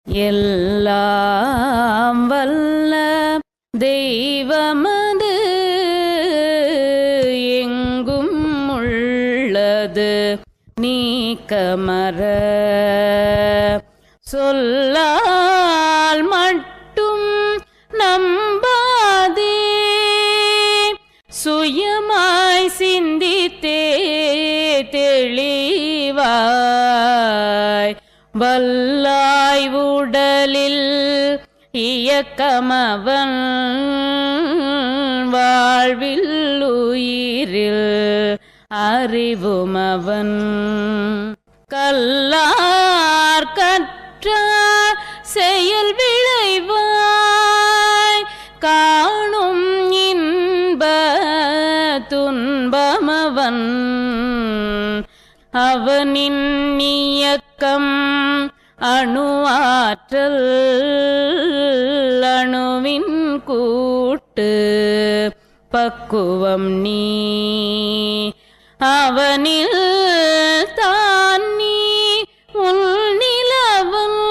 எல்லாம் வல்ல தெய்வமது எங்கும் உள்ளது நீக்கமற சொல்லால் மட்டும் நம்பாதே சுயமாய் சிந்தித்தே தெளிவாய் வல்லாய் உடலில் இயக்கமவன் வாழ்வில் உயிரில் அறிவுமவன் கல்லார் கற்றார் செயல் விளைவாய் காணும் இன்ப துன்பமவன் அவனின் இயக்கம் அணுவாற்றல் அணுவின் கூட்டு பக்குவம் நீ அவனில் தான் நீ உள் நிலவும்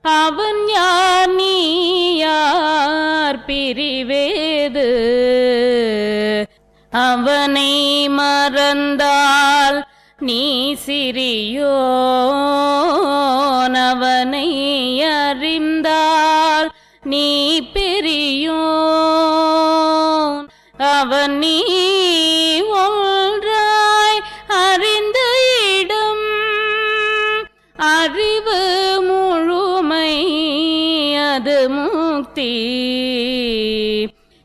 அவன் யார் நீ யார் பிரிவேது அவனை மறந்தால் நீ சிறியோன் அவனை அறிந்தால் நீ பெரியோன் அவன் நீ ஒன்றாய் அறிந்த இடம் அறிவு முழுமை அது முக்தி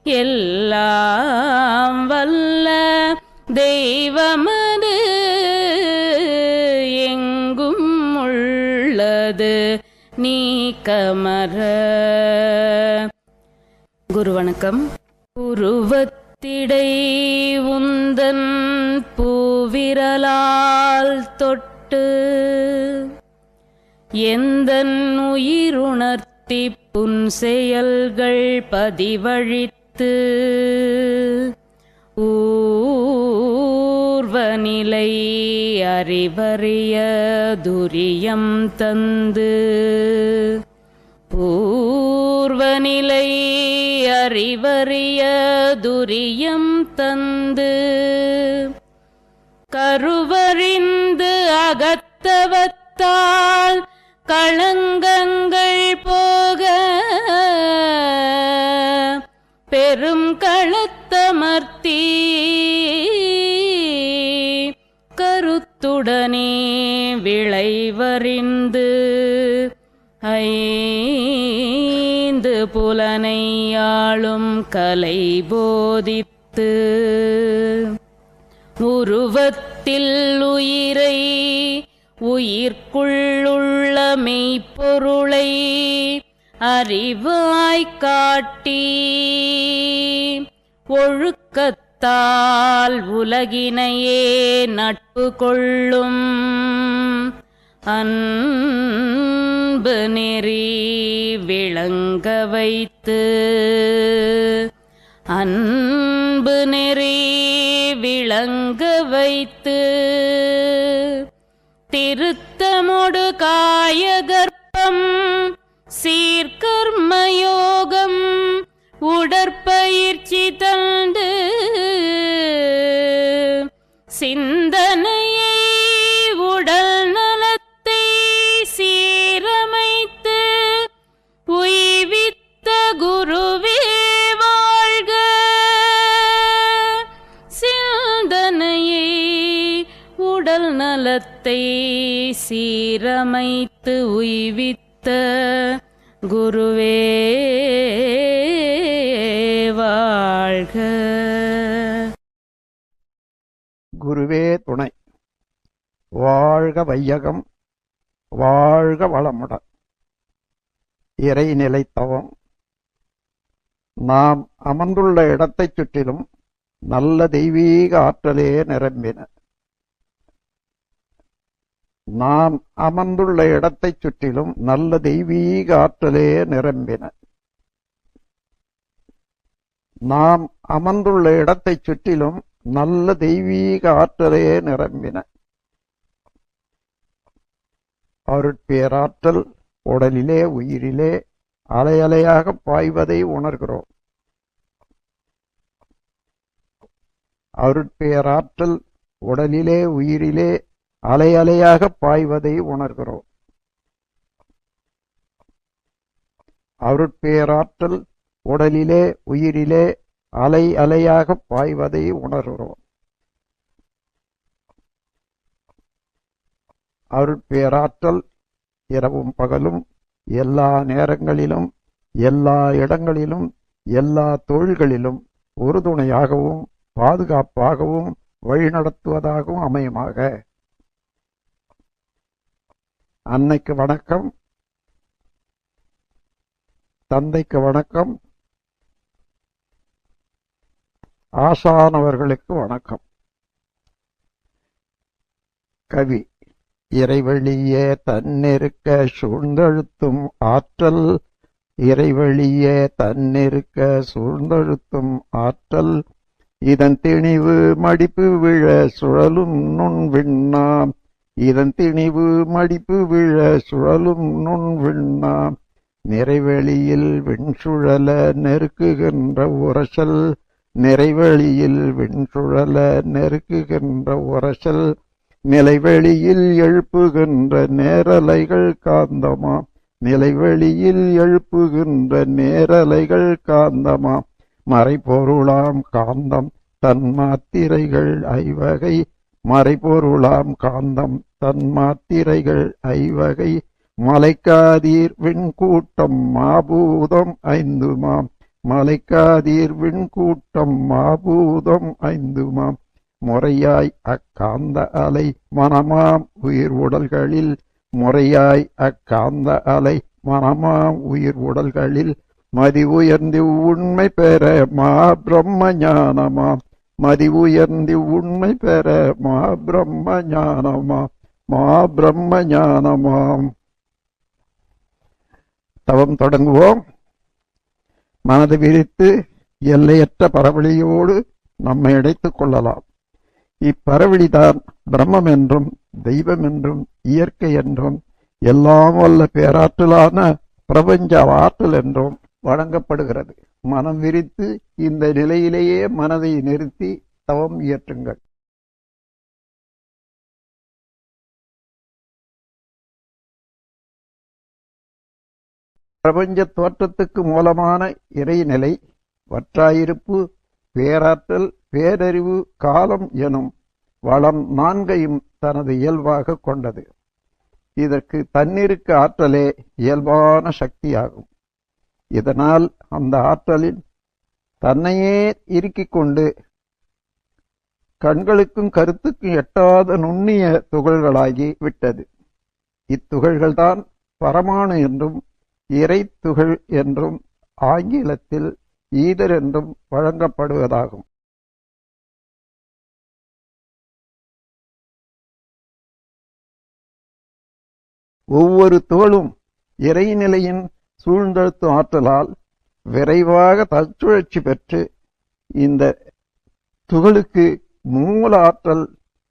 எல்லாம் வல்ல தெய்வமது எங்கும் உள்ளது நீக்கமற. குரு வணக்கம். உருவத்திடை உந்தன் பூவிரலால் தொட்டு எந்தன் உயிருணர்த்தி புன் செயல்கள் பதிவழித்து ஊர்வநிலை அறிவறிய துரியம் தந்து பூர்வநிலை அறிவறிய துரியம் தந்து கருவறிந்து அகத்தவத்தால் களங்கங்கள் போக பெரும் களத்தமர்த்தி கருத்துடனே விளைவறிந்து ஐந்து புலனையாளும் கலை போதித்து உருவத்தில் உயிரை உயிர்க்குள்ளுள்ள மெய்ப்பொருளை அறிவாய்க் காட்டி ஒழுக்கத்தால் உலகினையே நட்பு கொள்ளும் அன்பு நெறி விளங்க வைத்து அன்பு நெறி விளங்க வைத்து திருத்தமொடு காயகற்பம் சீர்கர்மயோகம் உடற்பயிற்சி தந்து சிந்தனையை உடல் நலத்தை சீரமைத்து உய்வித்த குருவே வாழ்க. சிந்தனையை உடல் நலத்தை சீரமைத்து உய்வித்த குருவே வாழ்க. குருவே துணை. வாழ்க வையகம், வாழ்க வளமுடன். இறைநிலை தவம். நாம் அமர்ந்துள்ள இடத்தைச் சுற்றிலும் நல்ல தெய்வீக ஆற்றலே நிரம்பின. நாம் அமர்ந்துள்ள இடத்தைச் சுற்றிலும் நல்ல தெய்வீக ஆற்றலே நிரம்பின. நாம் அமர்ந்துள்ள இடத்தைச் சுற்றிலும் நல்ல தெய்வீக ஆற்றலே நிரம்பின. அருட்பேராற்றல் உடலிலே உயிரிலே அலை அலையாக பாய்வதை உணர்கிறோம். அருட்பேராற்றல் உடலிலே உயிரிலே அலை அலையாக பாய்வதை உணர்கிறோம். அருட்பேராற்றல் உடலிலே உயிரிலே அலை அலையாக பாய்வதை உணர்கிறோம். அருட்பேராற்றல் இரவும் பகலும் எல்லா நேரங்களிலும் எல்லா இடங்களிலும் எல்லா தொழில்களிலும் உறுதுணையாகவும் பாதுகாப்பாகவும் வழிநடத்துவதாகவும் அமையுமாக. அன்னைக்கு வணக்கம், தந்தைக்கு வணக்கம், ஆசானவர்களுக்கு வணக்கம். கவி. இறைவழியே தன்னிருக்க சூழ்ந்தழுத்தும் ஆற்றல், இறைவழியே தன்னிருக்க சூழ்ந்தழுத்தும் ஆற்றல், இதன் திணிவு மடிப்பு விழ சுழலும் நுண் விண்ணாம், இதன் திணிவு மடிப்பு விழ சுழலும் நுண் விண்ணாம், நிறைவெளியில் விண்சுழல நெருக்குகின்ற உரசல், நிறைவெளியில் விண்சுழல நெருக்குகின்ற உரசல், நிலைவெளியில் எழுப்புகின்ற நேரலைகள் காந்தமா, நிலைவெளியில் எழுப்புகின்ற நேரலைகள் காந்தமா, மறைபொருளாம் காந்தம் தன்மாத்திரைகள் ஐவகை, மறைபொருளாம் காந்தம் தன்மாத்திரைகள் ஐவகை, மலைக்காதீர் விண்கூட்டம் மாபூதம் ஐந்துமாம், மலைக்காதீர் விண்கூட்டம் மாபூதம் ஐந்துமாம், முறையாய் அக்காந்த அலை மனமாம் உயிர் உடல்களில், முறையாய் அக்காந்த அலை மனமாம் உயிர் உடல்களில், மதி உயர்ந்து உண்மை பெற மா பிரம்ம ஞானமாம், மதி உயர்ந்து உண்மை பெற மா பிரம்ம ஞானமாம், மா பிரம்ம ஞானமாம். தவம் தொடங்குவோம். மனது விரித்து எல்லையற்ற பரவழியோடு நம்மை இணைத்துக் கொள்ளலாம். இப்பரவழிதான் பிரம்மம் என்றும் தெய்வம் என்றும் இயற்கை என்றும் எல்லாம் வல்ல பேராற்றலான பிரபஞ்ச ஆற்றல் என்றும் வழங்கப்படுகிறது. மனம் விரித்து இந்த நிலையிலேயே மனதை நிறுத்தி தவம் இயற்றுங்கள். பிரபஞ்ச தோற்றத்துக்கு மூலமான இறைநிலை வற்றாயிருப்பு, பேராற்றல், பேரறிவு, காலம் எனும் வளம் நான்கையும் தனது இயல்பாக கொண்டது. இதற்கு தன்னிருக்கு ஆற்றலே இயல்பான சக்தியாகும். இதனால் அந்த ஆற்றலில் தன்னையே இறுக்கிக் கொண்டு கண்களுக்கும் கருத்துக்கும் எட்டாத நுண்ணிய துகள்களாகி விட்டது. இத்துகள்கள்தான் பரமாணு என்றும் இறை துகள் என்றும் ஆங்கிலத்தில் ஈதர் என்றும் வழங்கப்படுவதாகும். ஒவ்வொரு துகளும் இறைநிலையின் சூழ்ந்தழுத்து ஆற்றலால் விரைவாக தற்சுழற்சி பெற்று இந்த துகளுக்கு மூல ஆற்றல்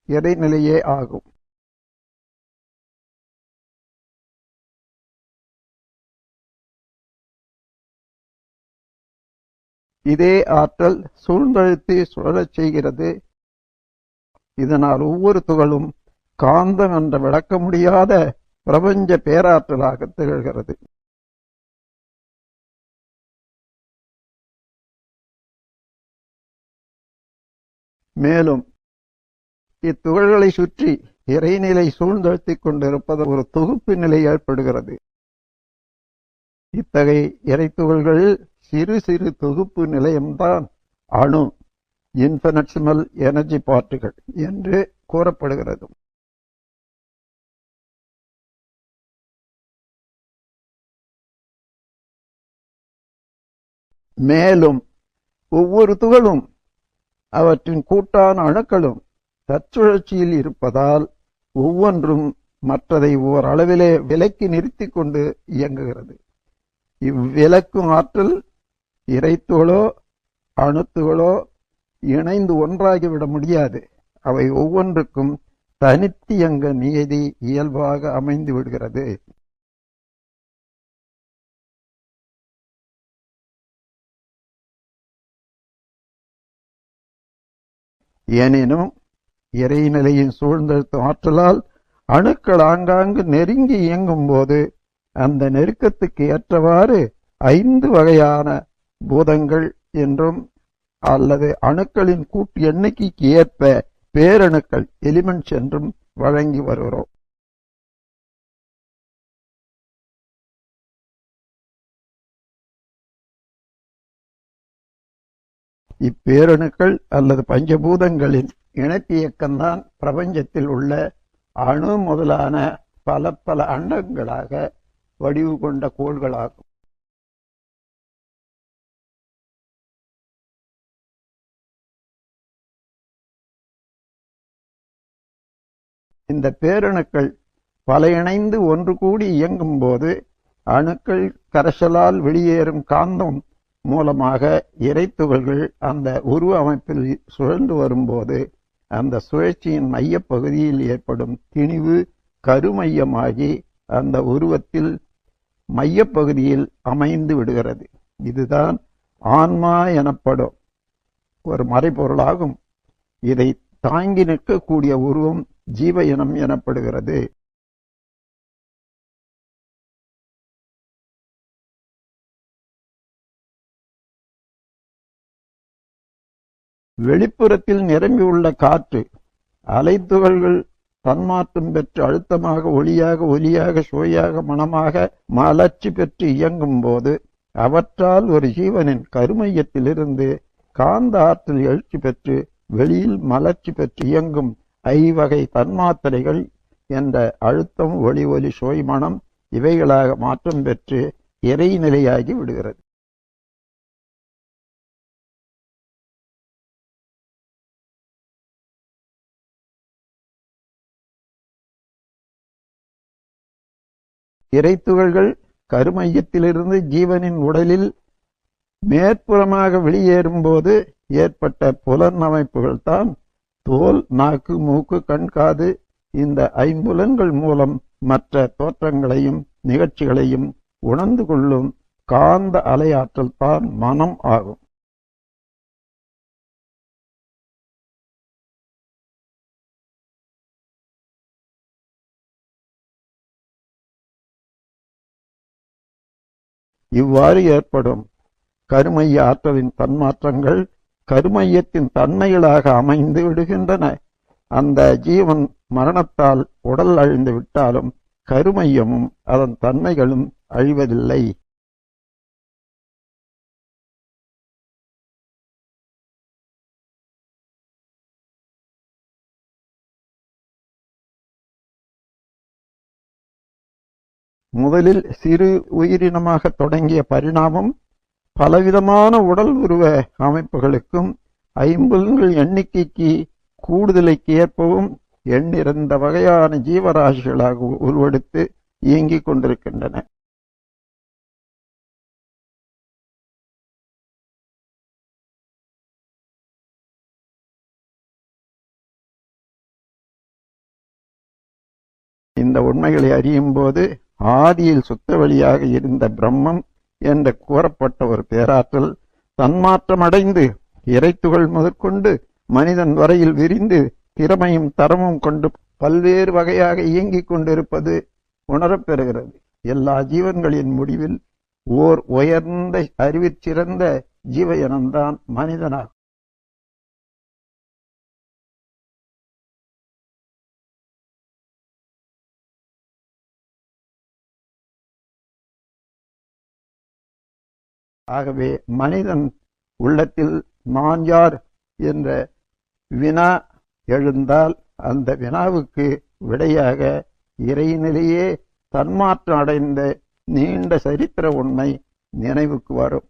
இறைநிலையே ஆகும். இதே ஆற்றல் சூழ்ந்தழுத்தி சுழலச் செய்கிறது. இதனால் ஒவ்வொரு துகளும் காந்தம் என்ற விளக்க முடியாத பிரபஞ்ச பேராற்றலாக திகழ்கிறது. மேலும் இத்துகள்களை சுற்றி இறைநிலை சூழ்ந்தழுத்திக் கொண்டிருப்பது ஒரு தொகுப்பு நிலை ஏற்படுகிறது. இத்தகைய இறைத்துகள்களில் சிறு சிறு தொகுப்பு நிலையம்தான் அணு, இன்ஃபினிட்சிமல் எனர்ஜி பார்ட்டிகள் என்று கூறப்படுகிறது. மேலும் ஒவ்வொரு துகளும் அவற்றின் கூட்டான அணுக்களும் தற்சுழற்சியில் இருப்பதால் ஒவ்வொன்றும் மற்றதை ஓரளவிலே விலக்கி நிறுத்திக் கொண்டு இயங்குகிறது. இவ்விலக்கும் ஆற்றல் இறைத்துகளோ அணுத்துகளோ இணைந்து ஒன்றாகிவிட முடியாது. அவை ஒவ்வொன்றுக்கும் தனித்தியங்க நியதி இயல்பாக அமைந்து விடுகிறது. எனினும் இறைநிலையின் சூழ்ந்தெழுத்தும் ஆற்றலால் அணுக்கள் ஆங்காங்கு நெருங்கி இயங்கும் போது அந்த நெருக்கத்துக்கு ஏற்றவாறு 5 வகையான பூதங்கள் என்றும் அல்லது அணுக்களின் கூட்டு எண்ணிக்கைக்கு ஏற்ப பேரணுக்கள் எலிமெண்ட்ஸ் என்றும் வழங்கி வருகிறோம். இப்பேரணுக்கள் அல்லது பஞ்சபூதங்களின் இணைப்பு இயக்கம்தான் பிரபஞ்சத்தில் உள்ள அணு முதலான பல பல அண்டங்களாக வடிவு கொண்ட கோள்களாகும். இந்த பேரணுக்கள் பல இணைந்து ஒன்று கூடி இயங்கும் போது அணுக்கள் கரைசலால் வெளியேறும் காந்தம் மூலமாக இறைத்துகள்கள் அந்த உருவ அமைப்பில் சுழன்று வரும்போது அந்த சுழற்சியின் மையப்பகுதியில் ஏற்படும் திணிவு கருமையமாகி அந்த உருவத்தில் மையப்பகுதியில் அமைந்து விடுகிறது. இதுதான் ஆன்மா எனப்படும் ஒரு மறைபொருளாகும். இதை தாங்கி நிற்கக்கூடிய உருவம் ஜீவ இனம் எனப்படுகிறது. வெளிப்புறத்தில் நிரம்பியுள்ள காற்று அலைத்துகள்கள் தன்மாற்றம் பெற்று அழுத்தமாக ஒளியாக சுவையாக மணமாக மலர்ச்சி பெற்று இயங்கும் போது அவற்றால் ஒரு ஜீவனின் கருமையத்திலிருந்து காந்த ஆற்றல் எழுச்சி பெற்று வெளியில் மலர்ச்சி பெற்று இயங்கும் 5 வகை தன்மாத்திரைகள் என்ற அழுத்தம் ஒளி சுவை மணம் இவைகளாக மாற்றம் பெற்று இறைநிலையாகி விடுகிறது. இறைத்துகள்கள் கருமையத்திலிருந்து ஜீவனின் உடலில் மேற்புறமாக வெளியேறும் போது ஏற்பட்ட புலன் அமைப்புகள் தான் தோல், நாக்கு, மூக்கு, கண், காது. இந்த 5 புலன்கள் மூலம் மற்ற தோற்றங்களையும் நிகழ்ச்சிகளையும் உணர்ந்து கொள்ளும் காந்த அலையாற்றல் தான் மனம் ஆகும். இவ்வாறு ஏற்படும் கருமைய ஆற்றலின் தன்மாற்றங்கள் கருமையத்தின் தன்மைகளாக அமைந்து விடுகின்றன. அந்த ஜீவன் மரணத்தால் உடல் அழிந்து விட்டாலும் கருமையமும் அதன் தன்மைகளும் அழிவதில்லை. முதலில் சிறு உயிரினமாக தொடங்கிய பரிணாமம் பலவிதமான உடல் உருவ அமைப்புகளுக்கும் 5 எண்ணிக்கைக்கு கூடுதலைக்கு ஏற்பவும் எண்ணிறந்த வகையான ஜீவராசிகளாக உருவெடுத்து இயங்கிக் கொண்டிருக்கின்றன. இந்த உண்மைகளை அறியும் போது ஆதியில் சுத்த வழியாக இருந்த பிரம்மம் என்று கூறப்பட்ட ஒரு பேராற்றல் தன்மாற்றமடைந்து இறைத்துகள் முதற்கொண்டு மனிதன் வரையில் விரிந்து திறமையும் தரமும் கொண்டு பல்வேறு வகையாக இயங்கிக் கொண்டிருப்பது உணரப்பெறுகிறது. எல்லா ஜீவன்களின் முடிவில் ஓர் உயர்ந்த அறிவிற்சிறந்த ஜீவ இனம்தான் மனிதனாகும். ஆகவே மனிதன் உள்ளத்தில் நான் யார் என்ற வினா எழுந்தால் அந்த வினாவுக்கு விடையாக இறைநிலையே தன்மாற்றம் அடைந்த நீண்ட சரித்திர உண்மை நினைவுக்கு வரும்.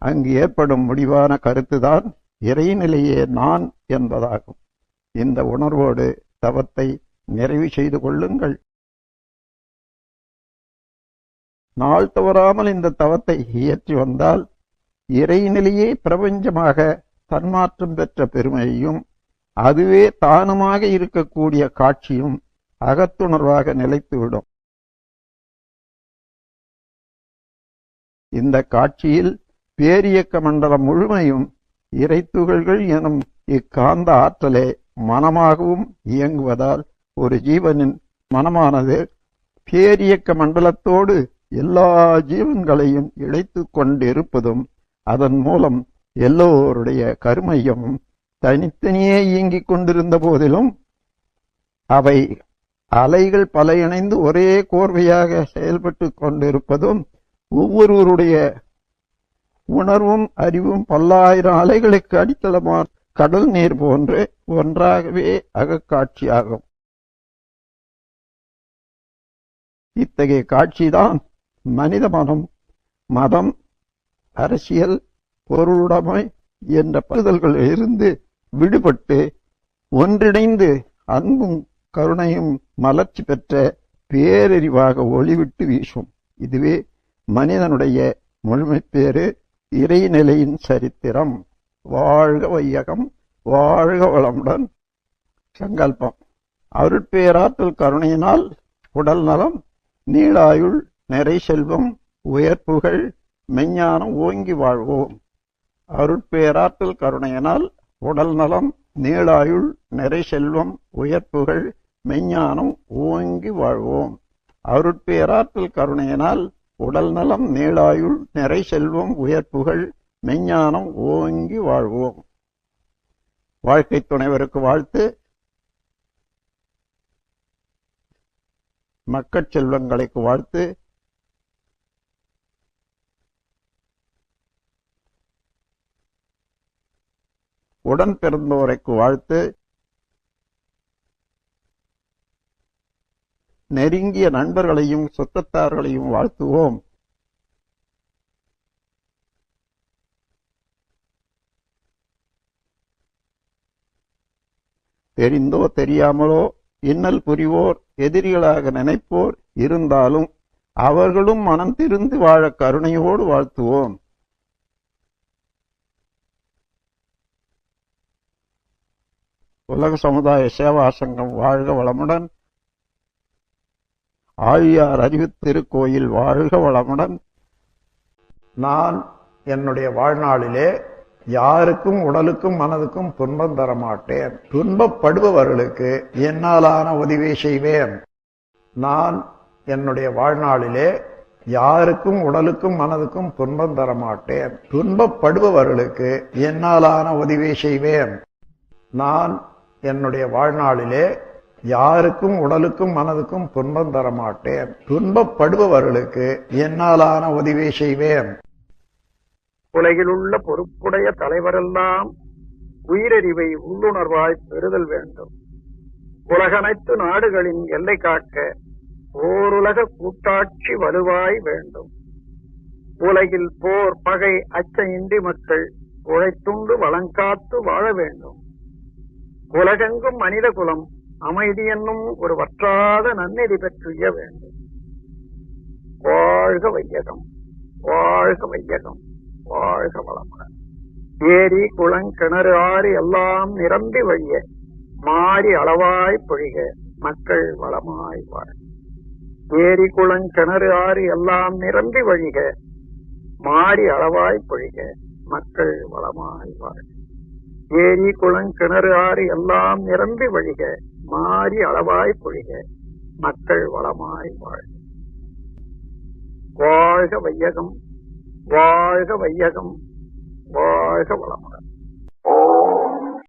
அங்கு ஏற்படும் முடிவான கருத்துதான் இறைநிலையே நான் என்பதாகும். இந்த உணர்வோடு தவத்தை நிறைவு செய்து கொள்ளுங்கள். நாள் தவறாமல் இந்த தவத்தை இயற்றி வந்தால் இறைநிலையே பிரபஞ்சமாக தன்மாற்றம் பெற்ற பெருமையையும் அதுவே தானுமாக இருக்கக்கூடிய காட்சியும் அகத்துணர்வாக நிலைத்துவிடும். இந்த காட்சியில் பேரியக்க மண்டலம் முழுமையும் இறைத்துகள்கள் எனும் இக்காந்த ஆற்றலே மனமாகவும் இயங்குவதால் ஒரு ஜீவனின் மனமானது பேரியக்க மண்டலத்தோடு எல்லா ஜீவன்களையும் இழைத்துக் கொண்டிருப்பதும் அதன் மூலம் எல்லோருடைய கருமையமும் தனித்தனியே இயங்கிக் கொண்டிருந்த போதிலும் அவை அலைகள் பல இணைந்து ஒரே கோர்வையாக செயல்பட்டு கொண்டிருப்பதும் ஒவ்வொருவருடைய உணர்வும் அறிவும் பல்லாயிரம் அலைகளுக்கு அடித்தளமான கடல் நீர் போன்று ஒன்றாகவே அகக்காட்சியாகும். இத்தகைய காட்சிதான் மனித மனம், மதம், அரசியல், பொருளுடைமை என்ற பகுதல்களில் இருந்து விடுபட்டு ஒன்றிணைந்து அன்பும் கருணையும் மலர்ச்சி பெற்ற பேரறிவாக ஒளிவிட்டு வீசும். இதுவே மனிதனுடைய முழுமைப்பேறு, இறைநிலையின் சரித்திரம். வாழ்க வையகம், வாழ்க வளமுடன். சங்கல்பம். அருட்பேராற்றல் கருணையினால் உடல் நலம், நீளாயுள், நிறை செல்வம், உயர்ப்புகள், மெஞ்ஞானம் ஓங்கி வாழ்வோம். அருட்பேராற்றல் கருணையினால் உடல் நலம், நீளாயுள், நிறை செல்வம், உயர்ப்புகள், மெஞ்ஞானம் ஓங்கி வாழ்வோம். அருட்பேராற்றல் கருணையினால் உடல் நலம், நீளாயுள், நிறை செல்வம், உயர்ப்புகள், மெஞ்ஞானம் ஓங்கி வாழ்வோம். வாழ்க்கை துணைவருக்கு வாழ்த்து. மக்கட் செல்வங்களுக்கு வாழ்த்து. உடன் பிறந்தோரைக்கு வாழ்த்து. நெருங்கிய நண்பர்களையும் சொந்தத்தார்களையும் வாழ்த்துவோம். தெரிந்தோ தெரியாமலோ இன்னல் புரிவோர், எதிரிகளாக நினைப்போர் இருந்தாலும் அவர்களும் மனம் திருந்து வாழ கருணையோடு வாழ்த்துவோம். உலக சமுதாய சேவா சங்கம் வாழ்க வளமுடன். ஆழியார் அறிவு திருக்கோயில் வாழ்க வளமுடன். நான் என்னுடைய வாழ்நாளிலே யாருக்கும் உடலுக்கும் மனதுக்கும் துன்பம் தரமாட்டேன். துன்பப்படுபவர்களுக்கு என்னாலான உதவி செய்வேன். நான் என்னுடைய வாழ்நாளிலே யாருக்கும் உடலுக்கும் மனதுக்கும் துன்பம் தரமாட்டேன். துன்பப்படுபவர்களுக்கு என்னாலான உதவி செய்வேன். நான் என்னுடைய வாழ்நாளிலே யாருக்கும் உடலுக்கும் மனதுக்கும் துன்பம் தரமாட்டேன். துன்பப்படுபவர்களுக்கு என்னாலான உதவி செய்வேன். உலகில் உள்ள பொறுப்புடைய தலைவரெல்லாம் உயிரறிவை உள்ளுணர்வாய் பெறுதல் வேண்டும். உலகனைத்து நாடுகளின் எல்லை காக்க ஓருலக கூட்டாட்சி வலுவாய் வேண்டும். உலகில் போர் பகை அச்சமின்றி மக்கள் உழைத்துண்டு வளங்காத்து வாழ வேண்டும். உலகெங்கும் மனித குலம் அமைதி என்னும் ஒரு வற்றாத நன்னெறி பெற்றுய வேண்டும். வாழ்க வையகம், வாழ்க வையகம், வாழ்க வளமுடன். ஏரி குளங்கிணறு ஆறு எல்லாம் நிரம்பி வழிய மாறி அளவாய் பொழிக மக்கள் வளமாய் வாழ. ஏரி குளங்கிணறு ஆறு எல்லாம் நிரம்பி வழிக மாறி அளவாய் பொழிக மக்கள் வளமாய் வாழ. ஏரி குளங்கிணறு ஆறு எல்லாம் நிரம்பி வழிக மாறி அளவாய் பொழிக மக்கள் வளமாய் வாழ. வாழ்க வையகம், வாழ்க வையகம், வாழ்க வளமுடன்.